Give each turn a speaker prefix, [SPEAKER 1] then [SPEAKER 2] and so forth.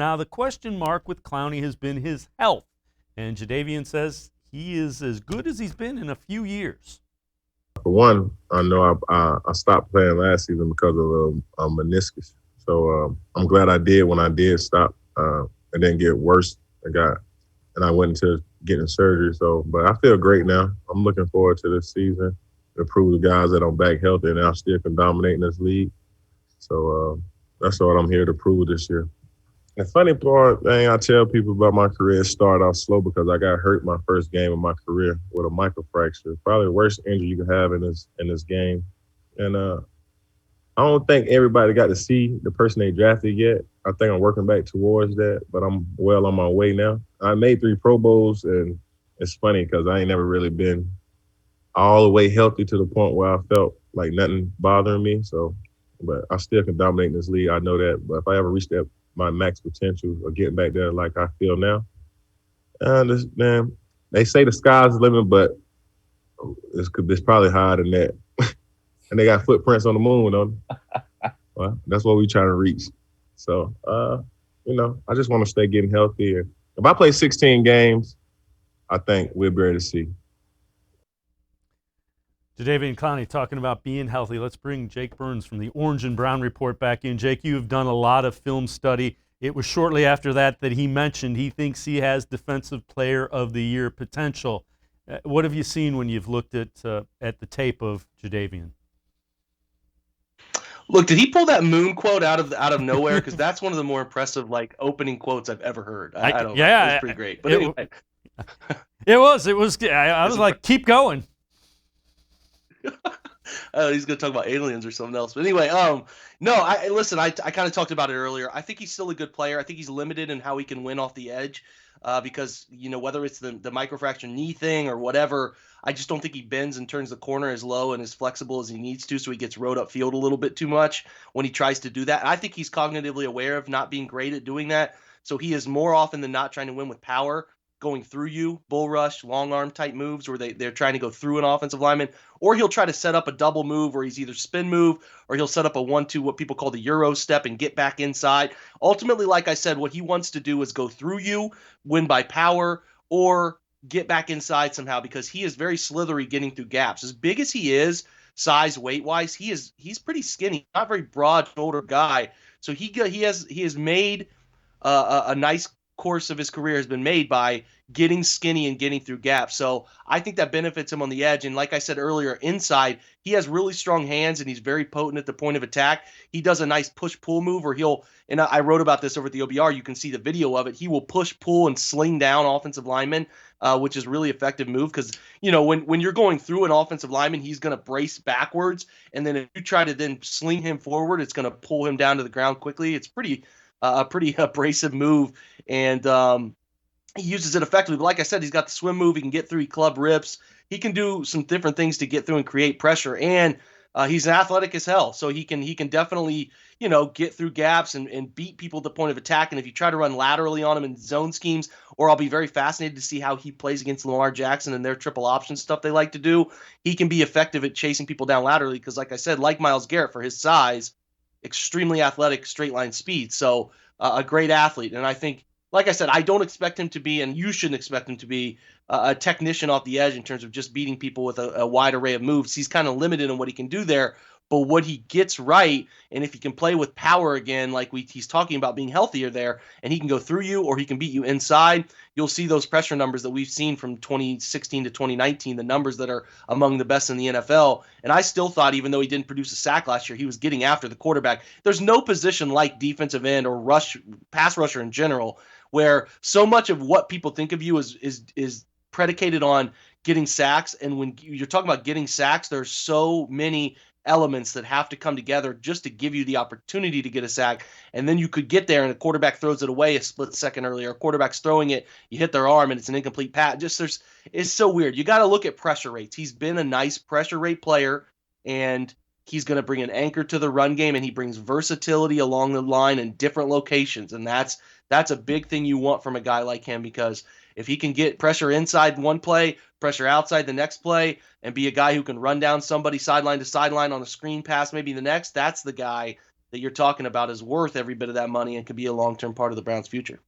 [SPEAKER 1] Now, the question mark with Clowney has been his health, and Jadeveon says he is as good as he's been in a few years.
[SPEAKER 2] For one, I know I stopped playing last season because of a meniscus. So I'm glad I did when I did stop. It didn't get worse. And I went into getting surgery. So, but I feel great now. I'm looking forward to this season to prove the guys that I'm back healthy and I still can dominate in this league. So that's what I'm here to prove this year. The funny part thing I tell people about my career, started off slow because I got hurt my first game of my career with a microfracture. Probably the worst injury you can have in this game. And I don't think everybody got to see the person they drafted yet. I think I'm working back towards that, but I'm well on my way now. I made 3 Pro Bowls, and it's funny because I ain't never really been all the way healthy to the point where I felt like nothing bothering me. So, but I still can dominate in this league. I know that. But if I ever reach my max potential or getting back there like I feel now, man, they say the sky's the limit, but it's probably higher than that. And they got footprints on the moon, on. Well, that's what we trying to reach. So, I just want to stay getting healthy. And if I play 16 games, I think we'll be able to see.
[SPEAKER 1] Jadeveon Clowney talking about being healthy. Let's bring Jake Burns from the Orange and Brown Report back in. Jake, you have done a lot of film study. It was shortly after that he mentioned he thinks he has Defensive Player of the Year potential. What have you seen when you've looked at the tape of Jadeveon?
[SPEAKER 3] Look, did he pull that moon quote out of nowhere? Because that's one of the more impressive opening quotes I've ever heard. I don't know. It was pretty great. But anyway.
[SPEAKER 1] It was. I was like, keep going.
[SPEAKER 3] He's going to talk about aliens or something else. But anyway, no, I kind of talked about it earlier. I think he's still a good player. I think he's limited in how he can win off the edge because, whether it's the microfracture knee thing or whatever, I just don't think he bends and turns the corner as low and as flexible as he needs to, so he gets rode up field a little bit too much when he tries to do that. And I think he's cognitively aware of not being great at doing that, so he is more often than not trying to win with power, going through you, bull rush, long arm type moves where they're trying to go through an offensive lineman, or he'll try to set up a double move where he's either spin move or he'll set up a 1-2, what people call the Euro step, and get back inside. Ultimately, like I said, what he wants to do is go through you, win by power, or get back inside somehow, because he is very slithery getting through gaps. As big as he is, size, weight-wise, he's pretty skinny, not very broad-shouldered guy. So he has made a nice course of his career has been made by getting skinny and getting through gaps. So I think that benefits him on the edge. And like I said earlier, inside, he has really strong hands and he's very potent at the point of attack. He does a nice push-pull move where and I wrote about this over at the OBR, you can see the video of it, he will push, pull, and sling down offensive linemen, which is really effective move because, when you're going through an offensive lineman, he's going to brace backwards. And then if you try to then sling him forward, it's going to pull him down to the ground quickly. It's a pretty abrasive move, and he uses it effectively. But like I said, he's got the swim move. He can get through. He club rips. He can do some different things to get through and create pressure. And he's athletic as hell, so he can definitely get through gaps and beat people at the point of attack. And if you try to run laterally on him in zone schemes, or I'll be very fascinated to see how he plays against Lamar Jackson and their triple option stuff they like to do, he can be effective at chasing people down laterally because, like I said, like Myles Garrett for his size, extremely athletic, straight line speed. So a great athlete. And I think, like I said, I don't expect him to be, and you shouldn't expect him to be, a technician off the edge in terms of just beating people with a wide array of moves. He's kind of limited in what he can do there. But what he gets right, and if he can play with power again, like he's talking about being healthier there, and he can go through you or he can beat you inside, you'll see those pressure numbers that we've seen from 2016 to 2019, the numbers that are among the best in the NFL. And I still thought, even though he didn't produce a sack last year, he was getting after the quarterback. There's no position like defensive end or pass rusher in general, where so much of what people think of you is predicated on getting sacks. And when you're talking about getting sacks, there's so many elements that have to come together just to give you the opportunity to get a sack. And then you could get there and a quarterback throws it away a split second earlier. A quarterback's throwing it, you hit their arm and it's an incomplete pass. It's so weird. You got to look at pressure rates. He's been a nice pressure rate player, and he's going to bring an anchor to the run game, and he brings versatility along the line in different locations. And that's a big thing you want from a guy like him, because if he can get pressure inside one play, pressure outside the next play, and be a guy who can run down somebody sideline to sideline on a screen pass maybe the next, that's the guy that you're talking about is worth every bit of that money and could be a long-term part of the Browns' future.